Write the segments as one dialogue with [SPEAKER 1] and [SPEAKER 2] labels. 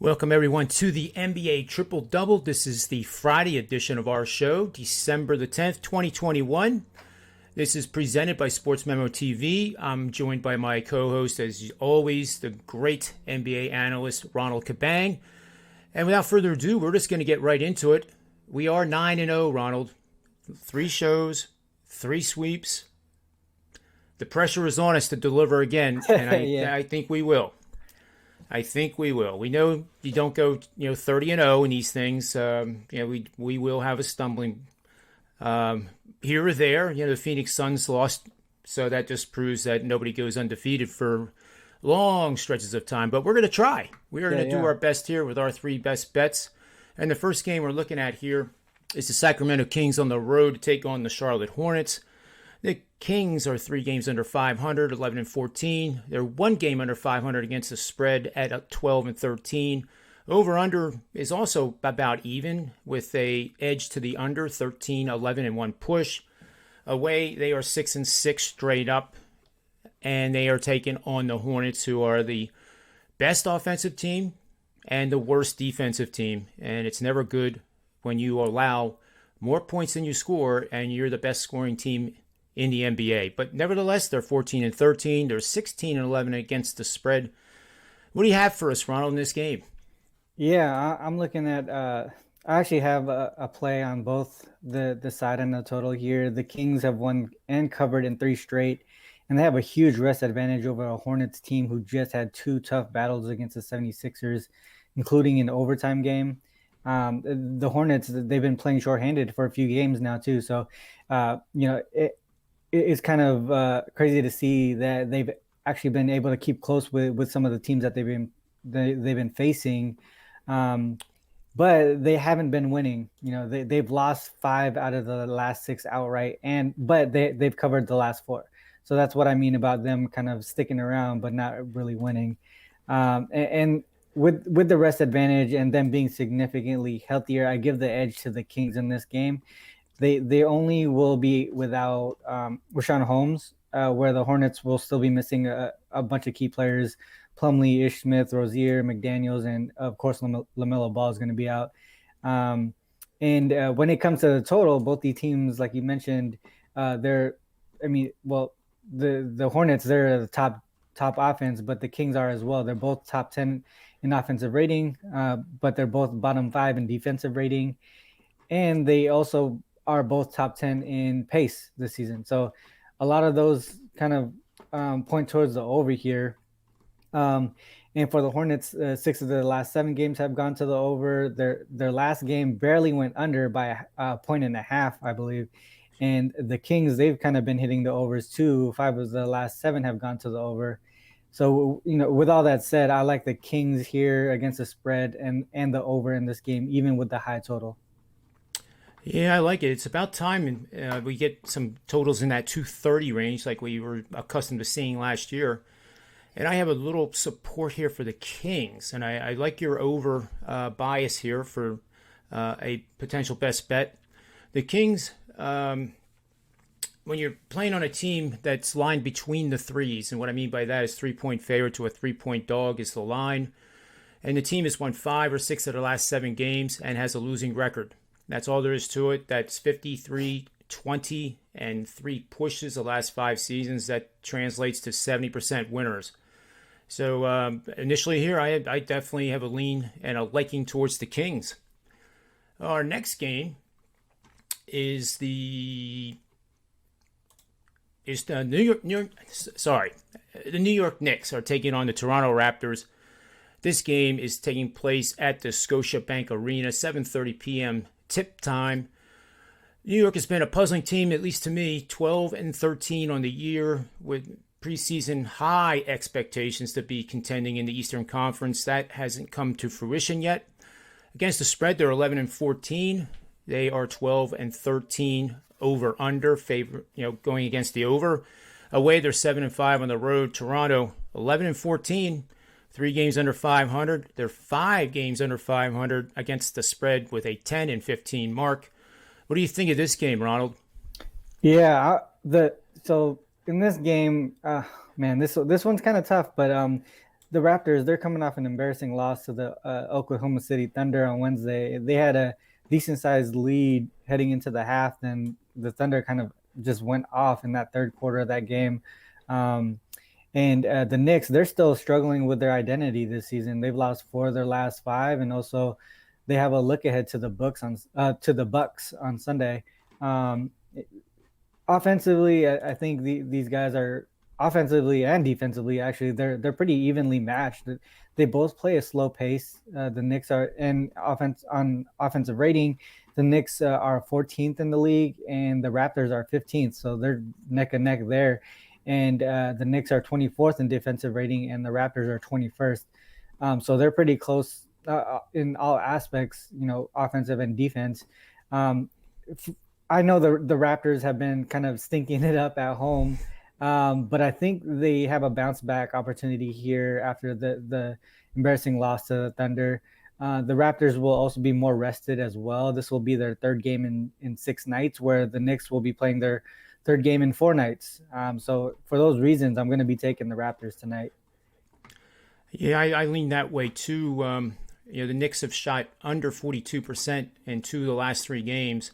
[SPEAKER 1] Welcome, everyone, to the NBA Triple Double. This is the Friday edition of our show, December the 10th, 2021. This is presented by SportsMemo TV. I'm joined by my co-host, as always, the great NBA analyst, Ronald Cabang. And without further ado, we're just going to get right into it. We are 9-0, Ronald. 3 shows, 3 sweeps. The pressure is on us to deliver again, and I think we will. We know you don't go, 30-0 in these things. We will have a stumbling here or there. The Phoenix Suns lost, so that just proves that nobody goes undefeated for long stretches of time. But we're going to try. We're going to do our best here with our 3 best bets. And the first game we're looking at here is the Sacramento Kings on the road to take on the Charlotte Hornets. The Kings are 3 games under 500, 11-14. They're 1 game under 500 against the spread at 12-13. Over-under is also about even with a edge to the under, 13, 11, and 1 push. Away, they are 6-6 straight up, and they are taking on the Hornets, who are the best offensive team and the worst defensive team. And it's never good when you allow more points than you score and you're the best scoring team in the NBA. But nevertheless, they're 14-13. They're 16-11 against the spread. What do you have for us, Ronald, in this game?
[SPEAKER 2] Yeah, I'm looking at I actually have a play on both the side and the total here. The Kings have won and covered in 3 straight, and they have a huge rest advantage over a Hornets team who just had 2 tough battles against the 76ers, including an overtime game. The Hornets, they've been playing shorthanded for a few games now too. So, it's kind of crazy to see that they've actually been able to keep close with some of the teams that they've been facing, but they haven't been winning. They've lost 5 out of the last 6 outright, but they've covered the last 4. So that's what I mean about them kind of sticking around but not really winning. And with the rest advantage and them being significantly healthier, I give the edge to the Kings in this game. They only will be without Rashawn Holmes, where the Hornets will still be missing a bunch of key players. Plumlee, Ish Smith, Rozier, McDaniels, and of course LaMelo Ball is going to be out. And when it comes to the total, both the teams, like you mentioned, the Hornets, they're the top offense, but the Kings are as well. They're both top 10 in offensive rating, but they're both bottom 5 in defensive rating, and they also are both top 10 in pace this season. So a lot of those kind of point towards the over here. And for the Hornets, 6 of the last 7 games have gone to the over. Their last game barely went under by a point and a half, I believe. And the Kings, they've kind of been hitting the overs too. 5 of the last 7 have gone to the over. So, with all that said, I like the Kings here against the spread and the over in this game, even with the high total.
[SPEAKER 1] Yeah, I like it. It's about time we get some totals in that 230 range like we were accustomed to seeing last year. And I have a little support here for the Kings. And I like your over bias here for a potential best bet. The Kings, when you're playing on a team that's lined between the threes, and what I mean by that is 3-point favorite to a 3-point dog is the line. And the team has won 5 or 6 of the last 7 games and has a losing record. That's all there is to it. That's 53, 20, and 3 pushes the last 5 seasons. That translates to 70% winners. So initially here, I definitely have a lean and a liking towards the Kings. Our next game is the New York Knicks are taking on the Toronto Raptors. This game is taking place at the Scotiabank Arena, 7:30 p.m. tip time. New York has been a puzzling team, at least to me, 12-13 on the year with preseason high expectations to be contending in the Eastern Conference. That hasn't come to fruition yet. Against the spread, they're 11-14. They are 12-13 over under, going against the over. Away, they're 7-5 on the road. Toronto, 11-14. 3 games under 500. They're 5 games under 500 against the spread with a 10-15 mark. What do you think of this game, Ronald?
[SPEAKER 2] Yeah, so in this game, this one's kind of tough, but the Raptors, they're coming off an embarrassing loss to the Oklahoma City Thunder on Wednesday. They had a decent sized lead heading into the half, then the Thunder kind of just went off in that third quarter of that game. Um, and the Knicks, they're still struggling with their identity this season. They've lost 4 of their last 5, and also they have a look ahead to the Bucks on Sunday. Um, Offensively, I think these guys are offensively and defensively. Actually, they're pretty evenly matched. They both play a slow pace. The Knicks are in offensive rating. The Knicks are 14th in the league, and the Raptors are 15th. So they're neck and neck there. And the Knicks are 24th in defensive rating, and the Raptors are 21st. So they're pretty close in all aspects, offensive and defense. I know the Raptors have been kind of stinking it up at home, but I think they have a bounce back opportunity here after the embarrassing loss to the Thunder. The Raptors will also be more rested as well. This will be their third game in 6 nights, where the Knicks will be playing their third game in 4 nights. So for those reasons, I'm going to be taking the Raptors tonight.
[SPEAKER 1] Yeah, I lean that way too. The Knicks have shot under 42% in 2 of the last 3 games.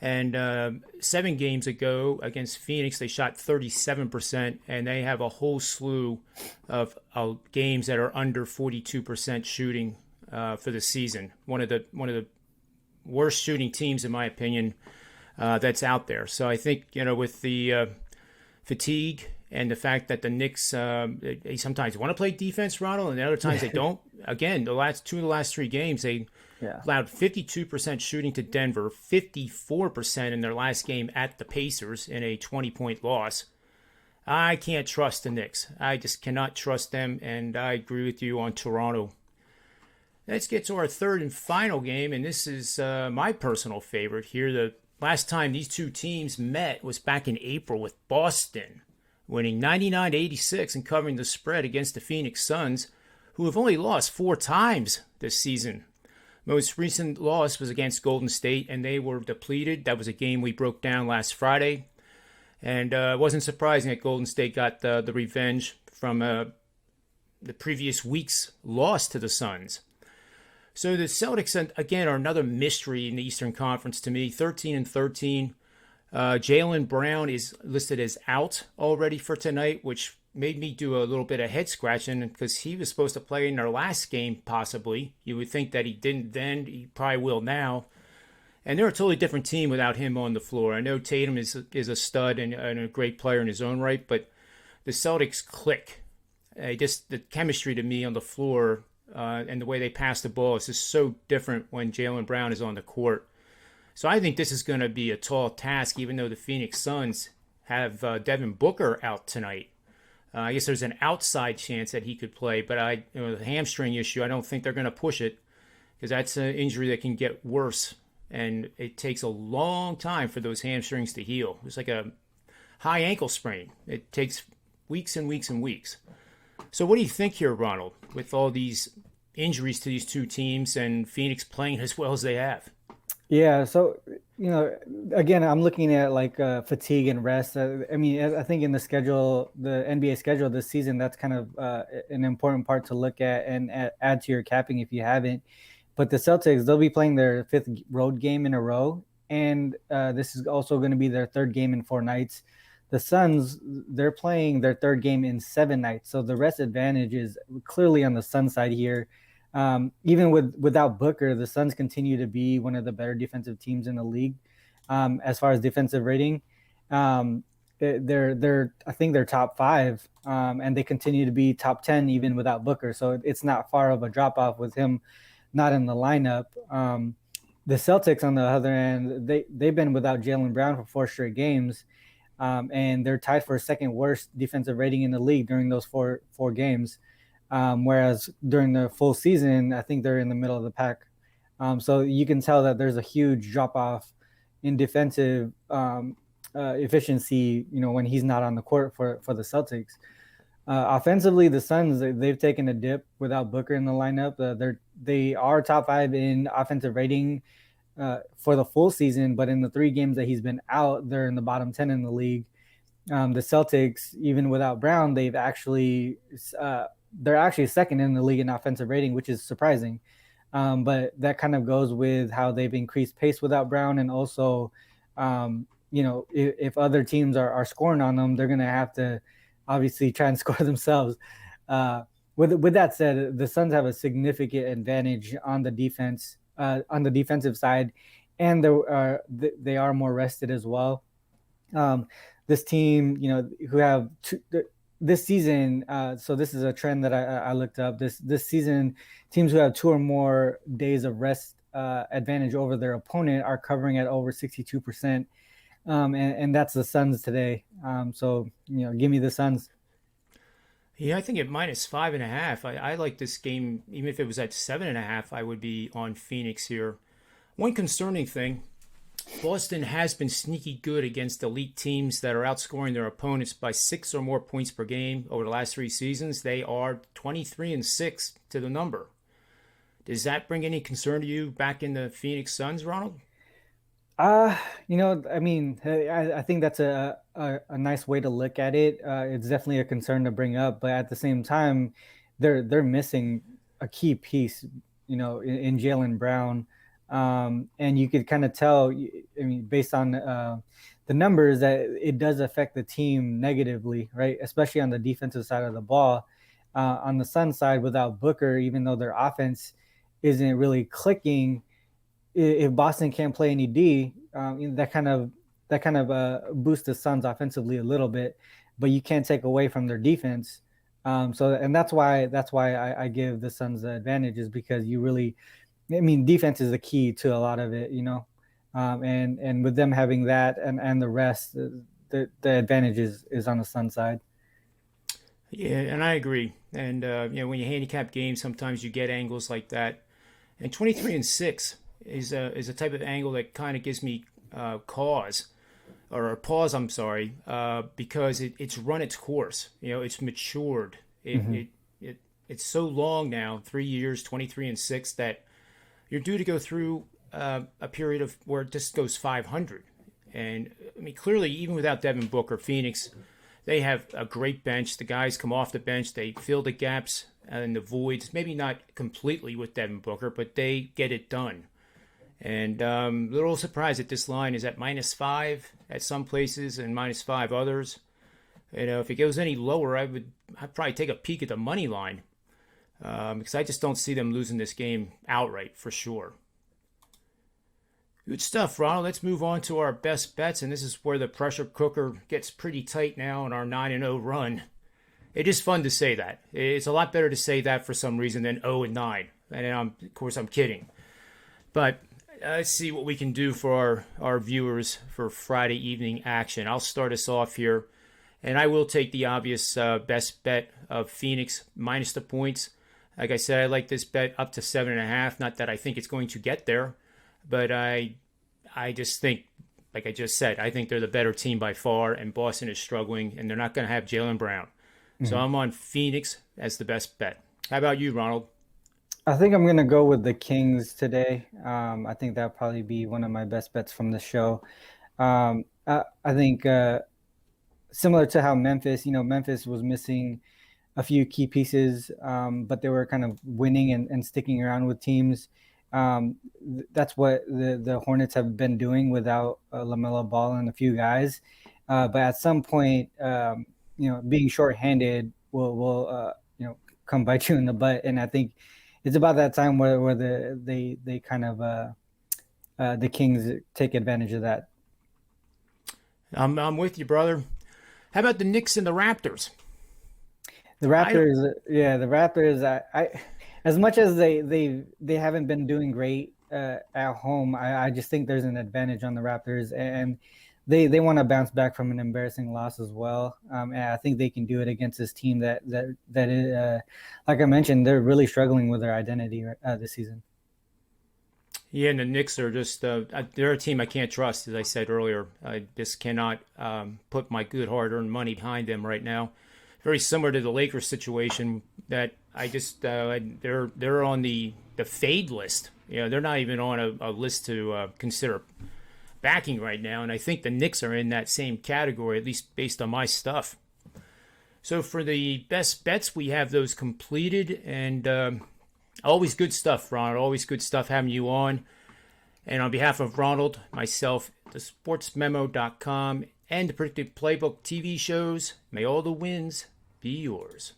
[SPEAKER 1] And 7 games ago against Phoenix, they shot 37%, and they have a whole slew of games that are under 42% shooting for the season. One of the worst shooting teams, in my opinion, that's out there. So I think with the fatigue and the fact that the Knicks they sometimes want to play defense, Ronald, and the other times they don't. Again, the last 3 games they allowed 52% shooting to Denver, 54% in their last game at the Pacers in a 20-point loss. I can't trust the Knicks. I just cannot trust them, and I agree with you on Toronto. Let's get to our third and final game, and this is my personal favorite here. The last time these two teams met was back in April with Boston, winning 99-86 and covering the spread against the Phoenix Suns, who have only lost 4 times this season. Most recent loss was against Golden State, and they were depleted. That was a game we broke down last Friday. And it wasn't surprising that Golden State got the revenge from the previous week's loss to the Suns. So the Celtics, again, are another mystery in the Eastern Conference to me. 13-13. Jaylen Brown is listed as out already for tonight, which made me do a little bit of head scratching because he was supposed to play in their last game, possibly. You would think that he didn't then. He probably will now. And they're a totally different team without him on the floor. I know Tatum is a stud and a great player in his own right, but the Celtics click. The chemistry to me on the floor and the way they pass the ball is just so different when Jaylen Brown is on the court. So I think this is going to be a tall task, even though the Phoenix Suns have Devin Booker out tonight. I guess there's an outside chance that he could play, but the hamstring issue, I don't think they're going to push it because that's an injury that can get worse, and it takes a long time for those hamstrings to heal. It's like a high ankle sprain. It takes weeks and weeks and weeks. So what do you think here, Ronald, with all these injuries to these two teams and Phoenix playing as well as they have?
[SPEAKER 2] Yeah, so again, I'm looking at fatigue and rest. I think in the schedule, the NBA schedule this season, that's kind of an important part to look at and add to your capping if you haven't. But the Celtics, they'll be playing their 5th road game in a row, and this is also going to be their 3rd game in 4 nights. The Suns, they're playing their 3rd game in 7 nights, so the rest advantage is clearly on the Sun side here. Even without Booker, the Suns continue to be one of the better defensive teams in the league. As far as defensive rating, they're I think they're top 5, and they continue to be top 10 even without Booker. So it's not far of a drop off with him not in the lineup. The Celtics, on the other end, they've been without Jaylen Brown for 4 straight games, and they're tied for 2nd worst defensive rating in the league during those four games. Whereas during the full season, I think they're in the middle of the pack. So you can tell that there's a huge drop off in defensive efficiency, when he's not on the court for the Celtics. Offensively, the Suns, they've taken a dip without Booker in the lineup. They are top 5 in offensive rating for the full season, but in the 3 games that he's been out, they're in the bottom 10 in the league. The Celtics, even without Brown, they've actually they're actually second in the league in offensive rating, which is surprising. But that kind of goes with how they've increased pace without Brown, and also, if other teams are scoring on them, they're going to have to obviously try and score themselves. With that said, the Suns have a significant advantage on the defense, on the defensive side, and they are more rested as well. This team, who have this season. So this is a trend that I looked up. This season, teams who have 2 or more days of rest advantage over their opponent are covering at over 62%, and that's the Suns today. So give me the Suns.
[SPEAKER 1] Yeah, I think at -5.5. I like this game. Even if it was at 7.5, I would be on Phoenix here. One concerning thing, Boston has been sneaky good against elite teams that are outscoring their opponents by 6 or more points per game over the last 3 seasons. They are 23-6 to the number. Does that bring any concern to you back in the Phoenix Suns, Ronald?
[SPEAKER 2] I mean, I think that's a nice way to look at it. It's definitely a concern to bring up, but at the same time, they're missing a key piece, in Jaylen Brown. And you could kind of tell, I mean, based on the numbers, that it does affect the team negatively, right? Especially on the defensive side of the ball. On the Sun side, without Booker, even though their offense isn't really clicking, if Boston can't play any D, that kind of boosts the Suns offensively a little bit, but you can't take away from their defense. And that's why I give the Suns the advantage, is because defense is the key to a lot of it, and with them having that and the rest, the advantage is on the Sun side.
[SPEAKER 1] Yeah, and I agree. And when you handicap games, sometimes you get angles like that. And 23-6 is a type of angle that kind of gives me pause, I'm sorry, because it's run its course. It's matured. It's so long now, 3 years, 23-6, that you're due to go through a period of where it just goes 500. And I mean, clearly, even without Devin Booker, Phoenix, they have a great bench. The guys come off the bench, they fill the gaps and the voids. Maybe not completely with Devin Booker, but they get it done. And a little surprised that this line is at -5 at some places and -5 others. If it goes any lower, I'd probably take a peek at the money line, because I just don't see them losing this game outright for sure. Good stuff, Ronald. Let's move on to our best bets, and this is where the pressure cooker gets pretty tight now in our 9-0 run. It is fun to say that. It's a lot better to say that for some reason than 0-9. And of course, I'm kidding. But let's see what we can do for our viewers for Friday evening action. I'll start us off here, and I will take the obvious best bet of Phoenix minus the points. Like I said, I like this bet up to 7.5. Not that I think it's going to get there, but I just think, like I just said, I think they're the better team by far, and Boston is struggling, and they're not going to have Jaylen Brown. So I'm on Phoenix as the best bet. How about you, Ronald?
[SPEAKER 2] I think I'm going to go with the Kings today. I think that'll probably be one of my best bets from the show. I think similar to how Memphis was missing a few key pieces, but they were kind of winning and sticking around with teams. That's what the Hornets have been doing without LaMelo Ball and a few guys. But at some point, being shorthanded will come bite you in the butt. And I think it's about that time where they kind of the Kings take advantage of that.
[SPEAKER 1] I'm with you, brother. How about the Knicks and the Raptors?
[SPEAKER 2] The Raptors. I as much as they haven't been doing great at home, I just think there's an advantage on the Raptors, and they want to bounce back from an embarrassing loss as well. And I think they can do it against this team that is, like I mentioned, they're really struggling with their identity this season.
[SPEAKER 1] Yeah, and the Knicks are just they're a team I can't trust, as I said earlier. I just cannot put my good hard-earned money behind them right now. Very similar to the Lakers situation, that I just they're on the fade list. They're not even on a list to consider backing right now, and I think the Knicks are in that same category, at least based on my stuff. So for the best bets, we have those completed, and always good stuff, Ronald. Always good stuff having you on. And on behalf of Ronald, myself, the sportsmemo.com, and the Predictive Playbook TV shows, may all the wins be yours.